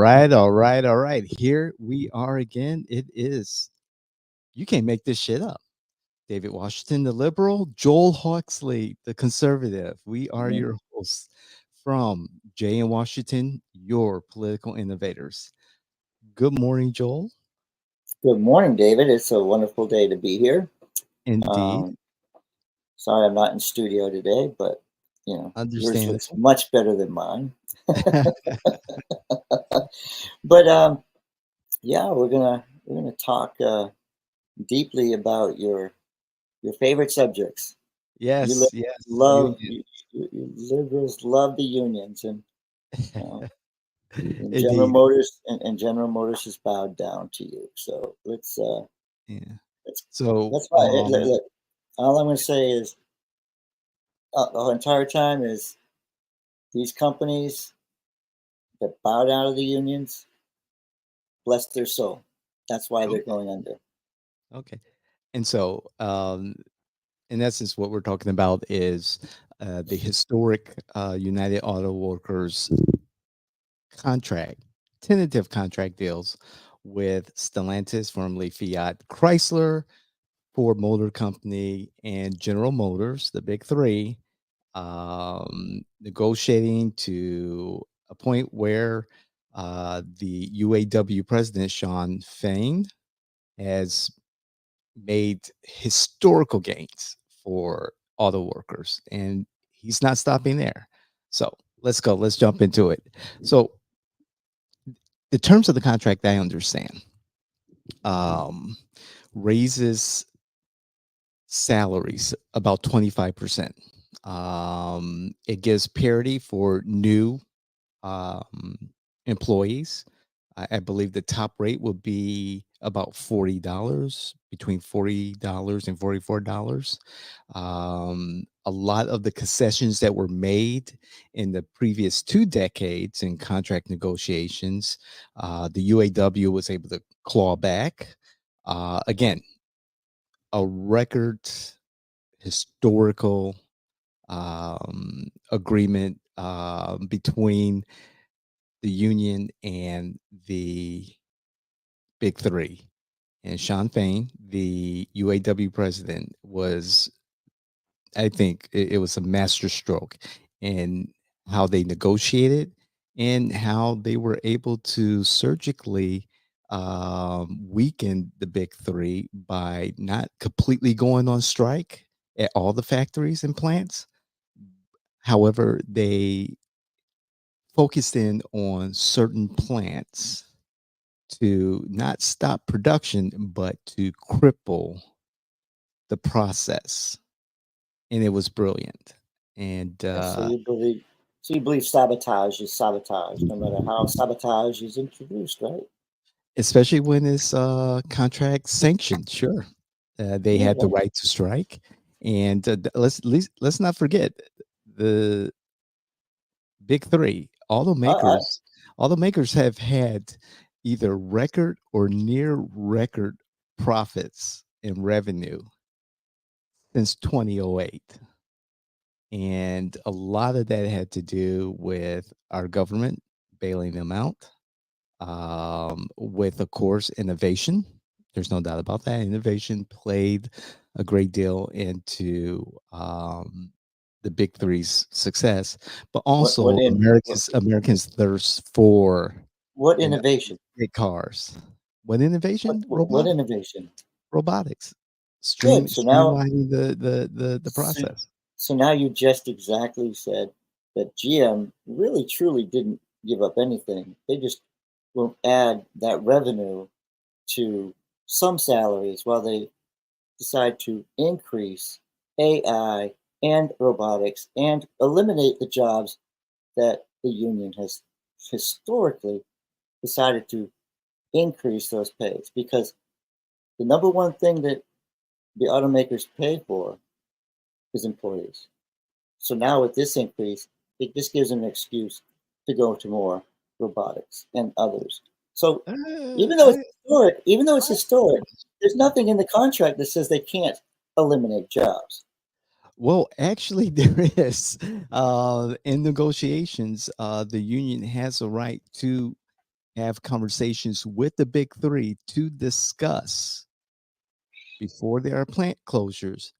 All right. Here we are again. It is, you can't make this shit up. David Washington, the liberal, Joel Huxley, the conservative. We are Mhm. your hosts from Jay and Washington, your political innovators. Good morning, Joel. Good morning, David. It's a wonderful day to be here. Indeed. Um, Sorry I'm not in studio today, but yours looks Understandable. much better than mine. But yeah, we're gonna talk deeply about your favorite subjects. You Yes, li- yes. love Union. you liberals love the unions, uh, and General Indeed. Motors and General Motors has bowed down to you. So Yeah. let's So, that's why. Look, all I'm gonna say is the entire time is these companies that bowed out of the unions, bless their soul. That's why they're okay. going under. Okay. And so, in essence, what we're talking about is the historic United Auto Workers contract, tentative contract deals with Stellantis, formerly Fiat Chrysler, Ford Motor Company, and General Motors, the big three, negotiating to a point where the UAW president, Sean Fain, has made historical gains for auto workers, and he's not stopping there. So let's go. Let's jump into it. So the terms of the contract, I understand, um, raises salaries about 25%. It gives parity for new um, employees. I believe the top rate would be about $40, between $40 and $44. A lot of the concessions that were made in the previous 2 decades in contract negotiations, the UAW was able to claw back. Again, a record historical agreement between the union and the big three. And Sean Fain, the UAW president, was, I think, it was a master stroke in how they negotiated and how they were able to surgically weaken the big three by not completely going on strike at all the factories and plants. However, they focused in on certain plants to not stop production, but to cripple the process. And it was brilliant. And Yeah, so you believe sabotage is sabotage, no matter how sabotage is introduced, right? especially when it's contract sanctioned, sure. They Yeah, had the right. right to strike. And let's not forget the big three, I automakers have had either record or near record profits in revenue since 2008. And a lot of that had to do with our government bailing them out, with, of course, innovation. There's no doubt about that. Innovation played a great deal into the big three's success, but what also in Americans' thirst for what you know innovation? great cars. What innovation? What innovation? Robotics, Good. streamlining the So, process. so now you just exactly said that GM really truly didn't give up anything. They just will add that revenue to some salaries while they decide to increase AI and robotics and eliminate the jobs that the union has historically decided to increase those pays, because the number one thing that the automakers pay for is employees. So now with this increase, it just gives them an excuse to go to more robotics and others. So even though it's I historic, there's nothing in the contract that says they can't eliminate jobs. Well, actually, there is. In negotiations, the union has a right to have conversations with the big three to discuss before there are plant closures.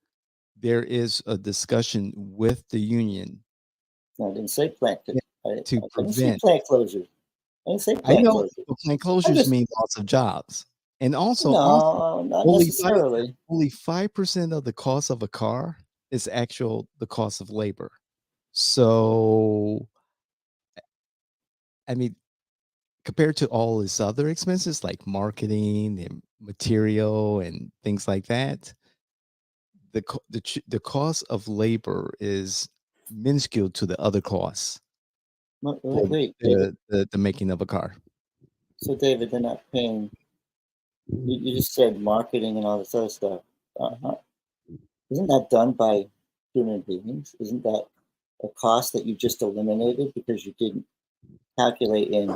There is a discussion with the union No, I didn't say plant. to I didn't say prevent. plant closure. I didn't say I plant know, closure. but plant I closures just mean loss of jobs, and also no, not only 5 necessarily. only 5% of the cost of a car is actual the cost of labor. So, I mean, compared to all his other expenses like marketing and material and things like that, the cost of labor is minuscule to the other costs for Wait, David. the making of a car. So, David, they're not paying. You just said marketing and all this other stuff. Uh, isn't that done by human beings? Isn't that a cost that you just eliminated because you didn't calculate in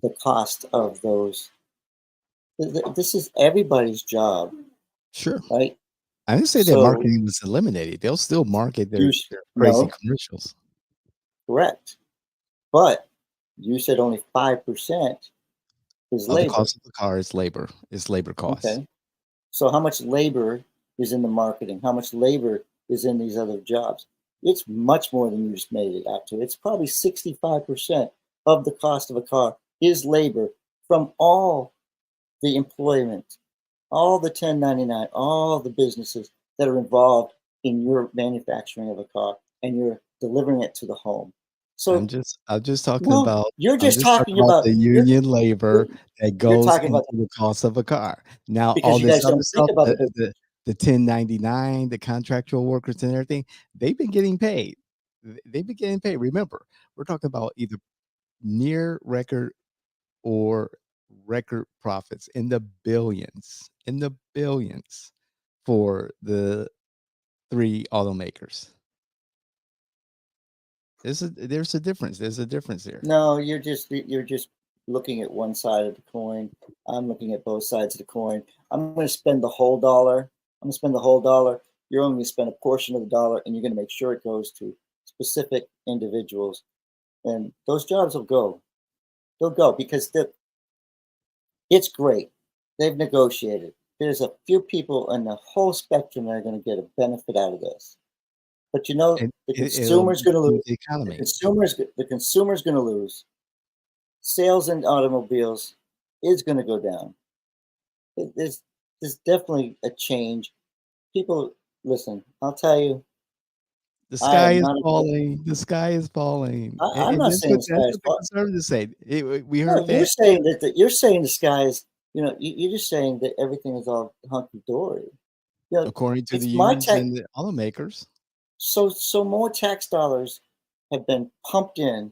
the cost of those? This is everybody's job, Sure. right? I didn't say that So marketing was eliminated. They'll still market you their crazy no, commercials. correct. But you said only 5% is The labor. cost of the car is labor costs. Okay. So how much labor is in the marketing? How much labor is in these other jobs? It's much more than you just made it out to. It's probably 65% of the cost of a car is labor from all the employment, all the 1099, all the businesses that are involved in your manufacturing of a car and you're delivering it to the home. So I'm just talking no, about you're I'm just just talking talking about about the union labor that you're goes talking about into the cost of a car. Now, because all you this guys other don't think stuff, about the business. the 1099, the contractual workers and everything, they've been getting paid. They've been getting paid. Remember, we're talking about either near record or record profits in the billions for the three automakers. There's a difference. There's a difference here. No, you're just looking at one side of the coin. I'm looking at both sides of the coin. I'm going to spend the whole dollar. I'm going to spend the whole dollar. You're only going to spend a portion of the dollar, and you're going to make sure it goes to specific individuals, and those jobs will go. They'll go because it's great. They've negotiated. There's a few people in the whole spectrum that are going to get a benefit out of this. But And the it'll consumer's going to improve lose. the economy. The consumer's going to lose. Sales in automobiles is going to go down. There's definitely a change. People, listen. I'll tell you, The I sky am is not. falling. The sky is falling. I'm And not saying the sky that's is what the falling. conservatives say. We No, heard you're that. saying that you're saying the sky is. You're just saying that everything is all hunky dory. According to the It's my unions tech. and the automakers. So more tax dollars have been pumped in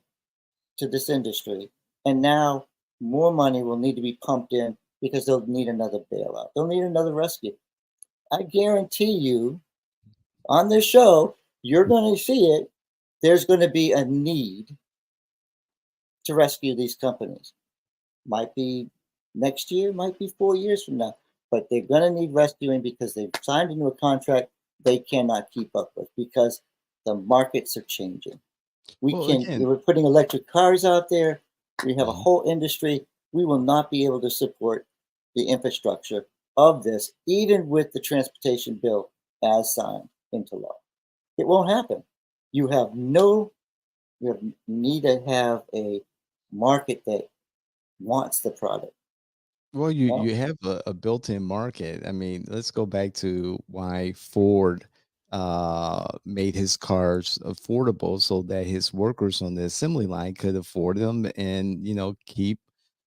to this industry, and now more money will need to be pumped in because they'll need another bailout. They'll need another rescue. I guarantee you, on this show, you're going to see it. There's going to be a need to rescue these companies. Might be next year, might be 4 years from now, but they're going to need rescuing because they've signed into a contract they cannot keep up with because the markets are changing. Well, again, We're putting electric cars out there. We have a mhm. whole industry. We will not be able to support the infrastructure of this, even with the transportation bill as signed into law. It won't happen. You have no, you need to have a market that wants the product. Well, No, you have a built-in market. I mean, let's go back to why Ford made his cars affordable so that his workers on the assembly line could afford them and keep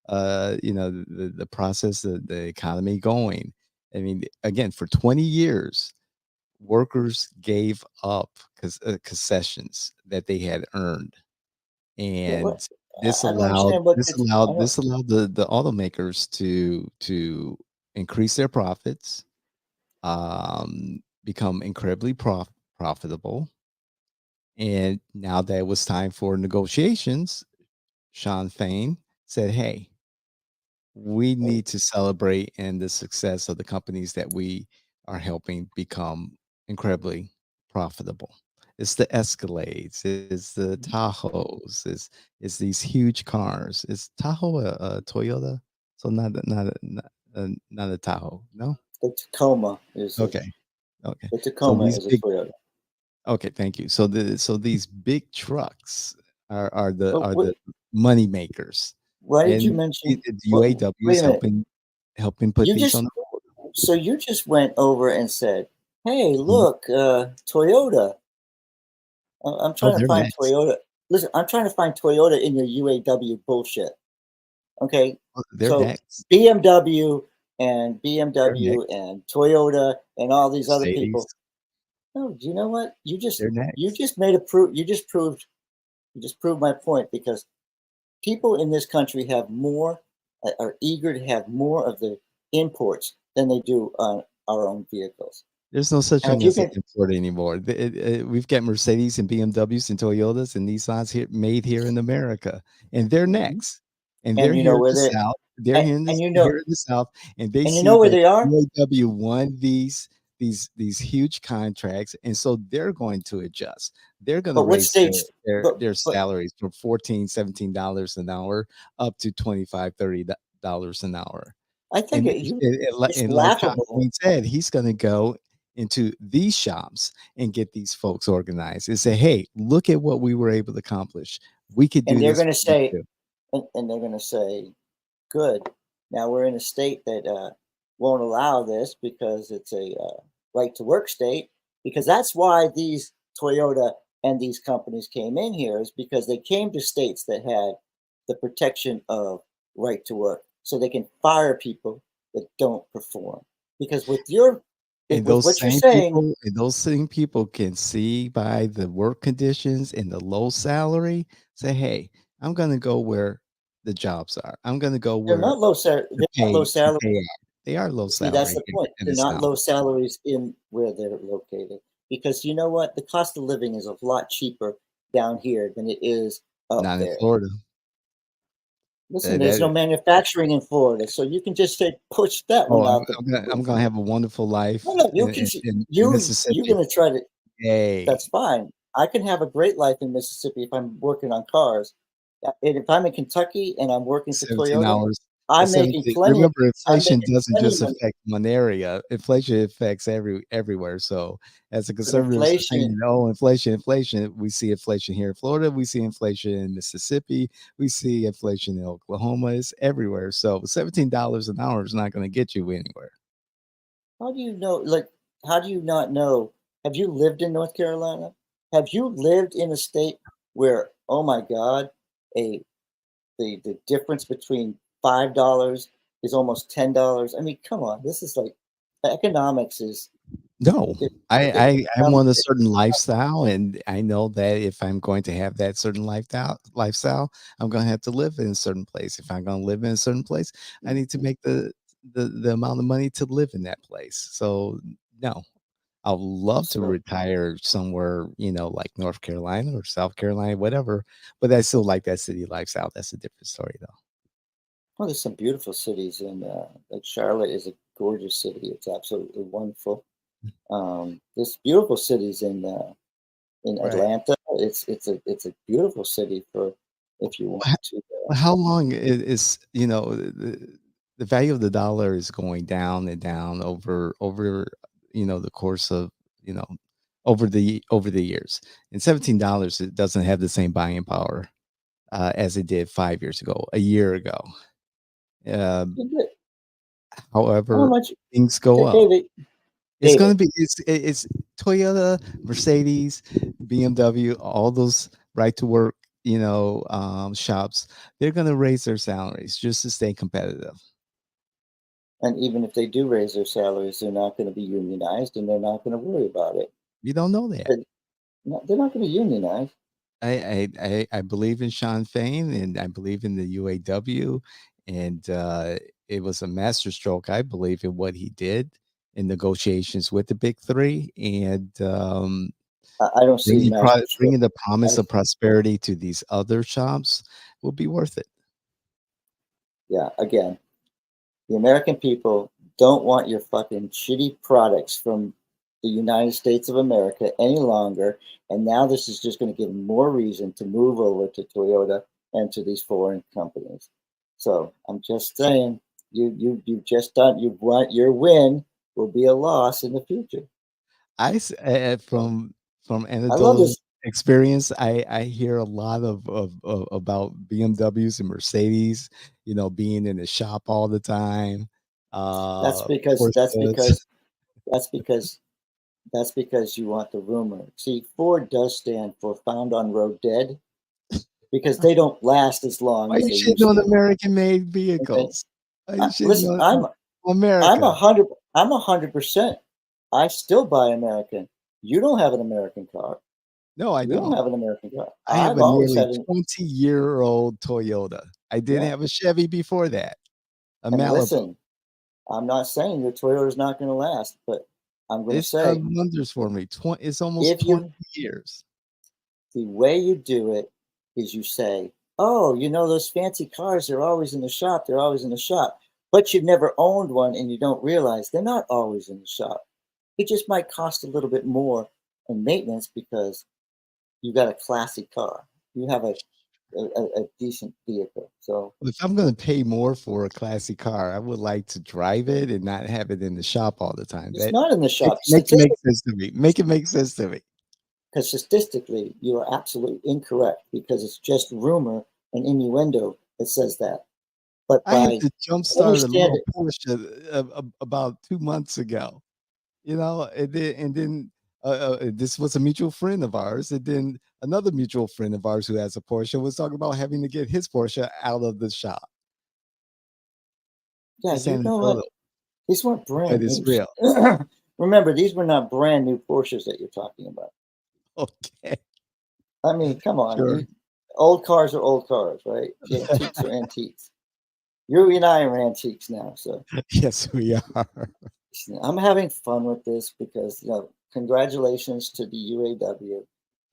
the process of the economy going. I mean, again, for 20 years, workers gave up concessions that they had earned, yeah, what? and this I don't allowed understand what this this. I allowed don't. this allowed the automakers to increase their profits, become incredibly profitable. And now that it was time for negotiations, Sean Fain said, "Hey, we need to celebrate in the success of the companies that we are helping become incredibly profitable." It's the Escalades, it's the Tahoes, it's these huge cars. Is Tahoe a Toyota? So not a Tahoe, no? The Tacoma is a Okay, okay. the So Tacoma these is a big Toyota. okay, thank you. So these big trucks But are the money makers, why did you and mention? the What? UAW Wait is a minute. helping put You these on just the so you just went over and said, "Hey, mhm. look, Toyota. I'm Oh, trying to they're find next. Toyota. Listen, I'm trying to find Toyota in your UAW bullshit. Okay, Oh, they're so next. BMW and They're BMW next. and Toyota and all these other Mercedes, people. No, do you know what? they're You next. just made a proof. You just proved my point because people in this country have more are eager to have more of the imports than they do on our own vehicles. There's no such And if thing you as an can, import anymore. We've got Mercedes and BMWs and Toyotas and Nissans here made here in America, and they're Mhm. next. And and they're you know here in where the they South. They're here in the South, and they and you see know where that they are. UAW won these huge contracts, and so they're going to adjust. They're going to But what raise states? their But salaries from 14, $17 an hour up to 25, $30 an hour. I think it's And like John laughable. Wayne said, he's gonna go into these shops and get these folks organized and say, "Hey, look at what we were able to accomplish. We could And do they're this going to for you say, too." and they're going to say, good. Now we're in a state that won't allow this because it's a right to work state. Because that's why these Toyota and these companies came in here is because they came to states that had the protection of right to work, so they can fire people that don't perform. Because And with those what you're same saying, people and those same people can see by the work conditions and the low salary, say, "Hey, I'm gonna go where the jobs are. I'm gonna go where they're not low the salary. pay at." They are low See, that's salary the here point. in They're the not South, low salaries in where they're located because you know what? The cost of living is a lot cheaper down here than it is up not in there. Florida. Listen, That there's no that manufacturing in Florida, so you can just say push that oh, one out the I'm gonna have a wonderful no, life no, you can in you're Mississippi. gonna try to Yay. that's fine. I can have a great life in Mississippi if I'm working on cars. And if I'm in Kentucky and I'm working for 17 Toyota, hours. I'm That's making 17 plenty remember, I'm inflation making doesn't plenty of just money. affect one area. Inflation affects everywhere. So, as the But conservatives are inflation saying, "Oh, inflation, inflation," we see inflation here in Florida, we see inflation in Mississippi, we see inflation in Oklahoma, it's everywhere. So, $17 an hour is not gonna get you anywhere. how do you know? Like, how do you not know? Have you lived in North Carolina? Have you lived in a state where, oh my God, a the difference between $5 is almost $10? I mean, come on, this is like economics is No, it, I it, I um, want a certain lifestyle, and I know that if I'm going to have that certain lifestyle, I'm gonna have to live in a certain place. If I'm gonna live in a certain place, I need to make the amount of money to live in that place. So, no, I'd love to so retire somewhere, like North Carolina or South Carolina, whatever, but I still like that city lifestyle. That's a different story, though. well, there's some beautiful cities in like Charlotte is a gorgeous city. It's absolutely wonderful. There's beautiful cities in Right. Atlanta. It's a beautiful city for if you want to. Well, how long is the value of the dollar is going down and down over the course of you know over the years, and $17 it doesn't have the same buying power as it did 5 years ago, a year ago. Uh, How However, much, things go up. David? It's gonna David, be it's Toyota, Mercedes, BMW, all those right to work, shops. They're gonna raise their salaries just to stay competitive. and even if they do raise their salaries, they're not going to be unionized, and they're not going to worry about it. You don't know that. They're not going to unionize. I believe in Sean Fain, and I believe in the UAW, and it was a masterstroke, I believe, in what he did in negotiations with the big three, and I don't see master stroke. bringing the I, promise of prosperity to these other shops will be worth it. yeah, again, the American people don't want your fucking shitty products from the United States of America any longer. And now this is just going to give them more reason to move over to Toyota and to these foreign companies. So I'm just saying, you've just done your win will be a loss in the future. So From I love anecdotal this. experience, I hear a lot of about BMWs and Mercedes, you know, being in the shop all the time. That's Uh, because that's Porsches. because that's because that's because you want the rumor. See, Ford does stand for Found on Road Dead because they don't last as long Why as you they shitting used on to. American-made Okay, vehicles? Why you shitting listen, on I'm America? 100%. I still buy American. You don't have an American car. No, I You don't don't. have an American car. I have I've a always nearly had an 20-year-old Toyota. I did yeah. have a Chevy before that, a And Malibu. listen, I'm not saying your Toyota is not going to last, but I'm going to It's say done wonders for me. It's almost if 20 you years. the way you do it is you say, "Oh, you know those fancy cars, they're always in the shop, they're always in the shop." But you've never owned one and you don't realize they're not always in the shop. It just might cost a little bit more in maintenance because you got a classy car. You have a decent vehicle. So If I'm gonna pay more for a classic car, I would like to drive it and not have it in the shop all the time. it's That not in the make shop. make it make sense to me. Make it make sense to me. Because statistically, you are absolutely incorrect because it's just rumor and innuendo that says that. But I had by to jumpstart a little understanding, Porsche about 2 months ago, you know, this was a mutual friend of ours, and then another mutual friend of ours who has a Porsche was talking about having to get his Porsche out of the shop. yeah, It's you know what? anecdotal, These weren't but brand it's new. real. Remember, these were not brand new Porsches that you're talking about. Okay, I mean, come on. sure. Old cars are old cars, right? Antiques are antiques. You and I are antiques now. So Yes, we are. I'm having fun with this because, congratulations to the UAW.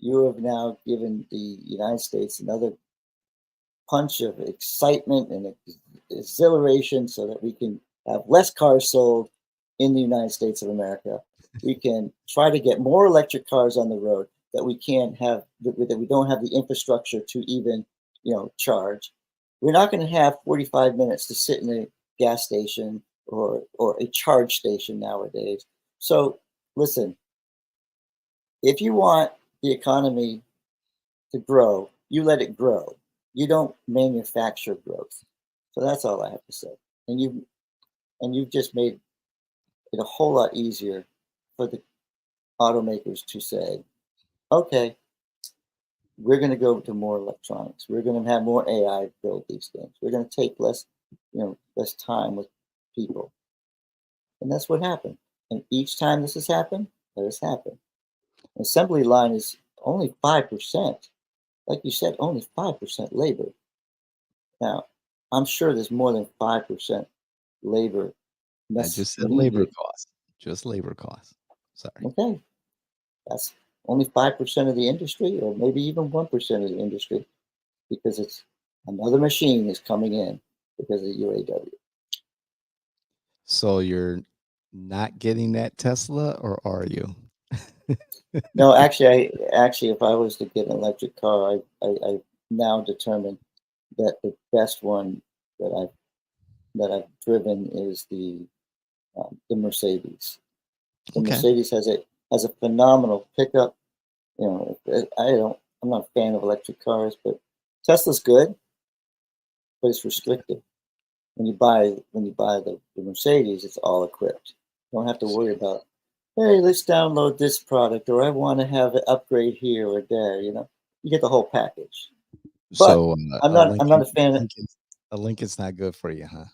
You have now given the United States another punch of excitement and exhilaration so that we can have less cars sold in the United States of America. We can try to get more electric cars on the road that we can't have that we don't have the infrastructure to even charge. We're not going to have 45 minutes to sit in a gas station or a charge station nowadays. So listen, if you want the economy to grow, you let it grow. You don't manufacture growth. So that's all I have to say. And you've just made it a whole lot easier for the automakers to say, okay, we're going to go to more electronics. We're going to have more AI build these things. We're going to take less time with people. And that's what happened. And each time this has happened, let us happen. An assembly line is only 5%. Like you said, only 5% labor. Now, I'm sure there's more than 5% labor I just said labor needed. costs. Just labor costs. Sorry. Okay, that's only 5% of the industry, or maybe even 1% of the industry, because it's another machine is coming in because of UAW. So you're not getting that Tesla, or are you? No, actually, if I was to get an electric car, I now determined that the best one that I've driven is the Mercedes. The Okay. Mercedes has a phenomenal pickup. I'm not a fan of electric cars, but Tesla's good, but it's restrictive. When you buy the Mercedes, it's all equipped. You don't have to worry about, hey, let's download this product, or I want to have an upgrade here or there. You get the whole package. But So I'm not a fan. A Lincoln's not good for you, huh?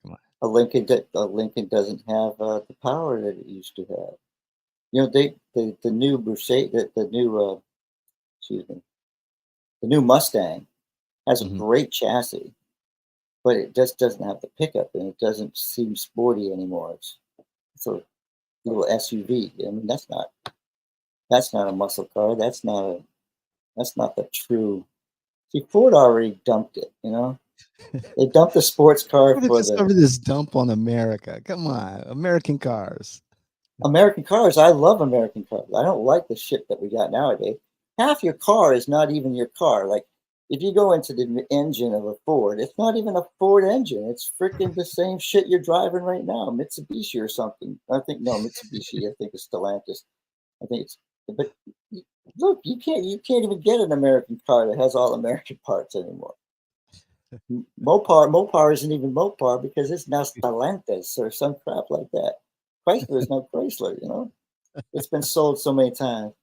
Come on. A Lincoln doesn't have the power that it used to have. The new Mercedes, excuse me, the new Mustang has a Mhm. great chassis, but it just doesn't have the pickup and it doesn't seem sporty anymore. It's a little SUV. I mean, that's not a muscle car. That's not the true. See, Ford already dumped it. They dumped the sports car Who would have for the discovered this dump on America? Come on, American cars. American cars, I love American cars. I don't like the shit that we got nowadays. Half your car is not even your car. Like, if you go into the engine of a Ford, it's not even a Ford engine. It's freaking the same shit you're driving right now, Mitsubishi or something. I think no, Mitsubishi. I think it's Stellantis. I think it's. But look, you can't even get an American car that has all American parts anymore. Mopar isn't even Mopar because it's now Stellantis or some crap like that. Chrysler is no Chrysler, you know. It's been sold so many times.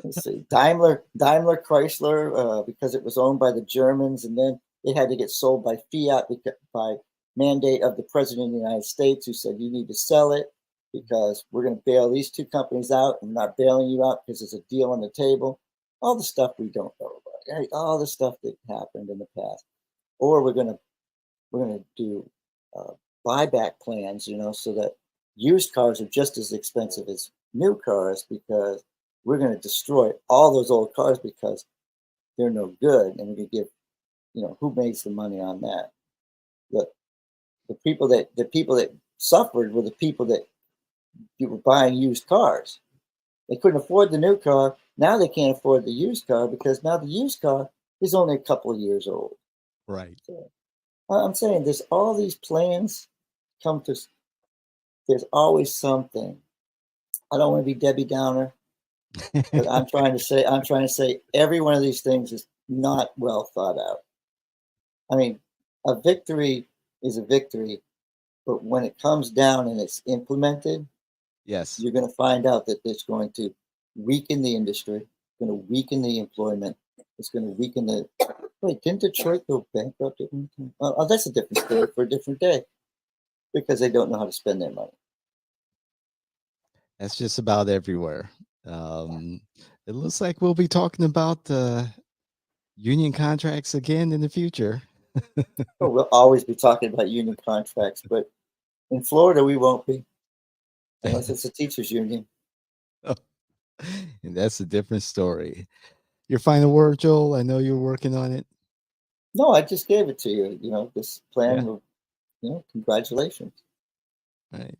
Let's see, Daimler Chrysler, because it was owned by the Germans, and then it had to get sold by fiat by mandate of the president of the United States, who said you need to sell it because we're going to bail these two companies out. And we're not bailing you out because there's a deal on the table. All the stuff we don't know about, right? All the stuff that happened in the past, or we're gonna do uh, buyback plans, you know, so that used cars are just as expensive as new cars because we're going to destroy all those old cars because they're no good, and we can give, you know, who makes the money on that? The the people that suffered were the people that were buying used cars. They couldn't afford the new car. Now they can't afford the used car because now the used car is only a couple of years old. Right. So, I'm saying there's all these plans come to. There's always something. I don't want to be Debbie Downer, but I'm trying to say every one of these things is not well thought out. I mean, a victory is a victory, but when it comes down and it's implemented, Yes. you're going to find out that it's going to weaken the industry, going to weaken the employment, it's going to weaken the. Wait, didn't Detroit go bankrupt at one time? Oh, that's a different story for a different day because they don't know how to spend their money. That's just about everywhere. Um, it looks like we'll be talking about union contracts again in the future. Oh, we'll always be talking about union contracts, but in Florida, we won't be unless it's a teachers union. And that's a different story. Your final word, Joel? I know you're working on it. No, I just gave it to you. You know, this Yeah. plan will, congratulations. Right.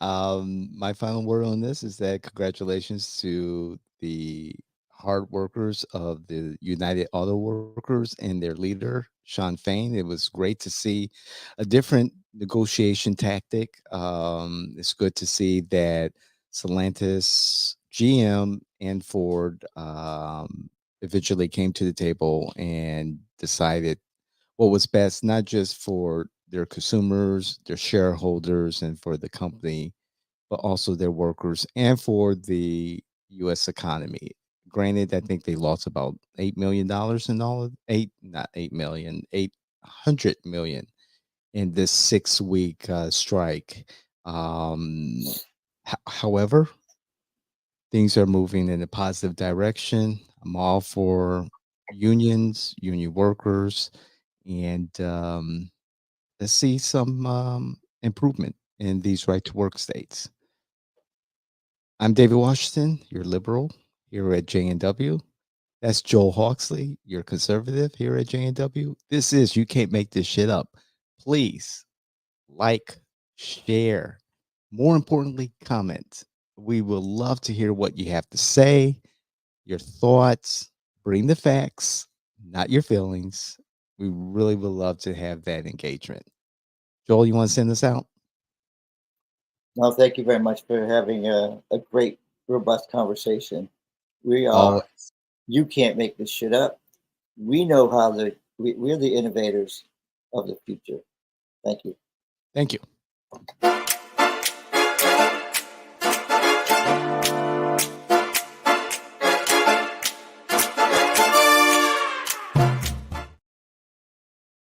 My final word on this is that congratulations to the hard workers of the United Auto Workers and their leader, Sean Fain. It was great to see a different negotiation tactic. It's good to see that Stellantis, GM, and Ford eventually came to the table and decided what was best, not just for their consumers, their shareholders, and for the company, but also their workers and for the U.S. economy. Granted, I think they lost about $8 million in all of not 8 million, 800 million in this 6 week strike. However, things are moving in a positive direction. I'm all for unions, union workers, and let's see some improvement in these right to work states. I'm David Washington, your liberal here at JNW. That's Joel Hawksley, your conservative here at JNW. This is You Can't Make This Shit Up. Please like, share, more importantly, comment. We will love to hear what you have to say, your thoughts. Bring the facts, not your feelings. We really would love to have that engagement. Joel, you want to send us out? No, thank you very much for having a great, robust conversation. We are, Always. you can't make this shit up. We know how we're the innovators of the future. Thank you. Thank you.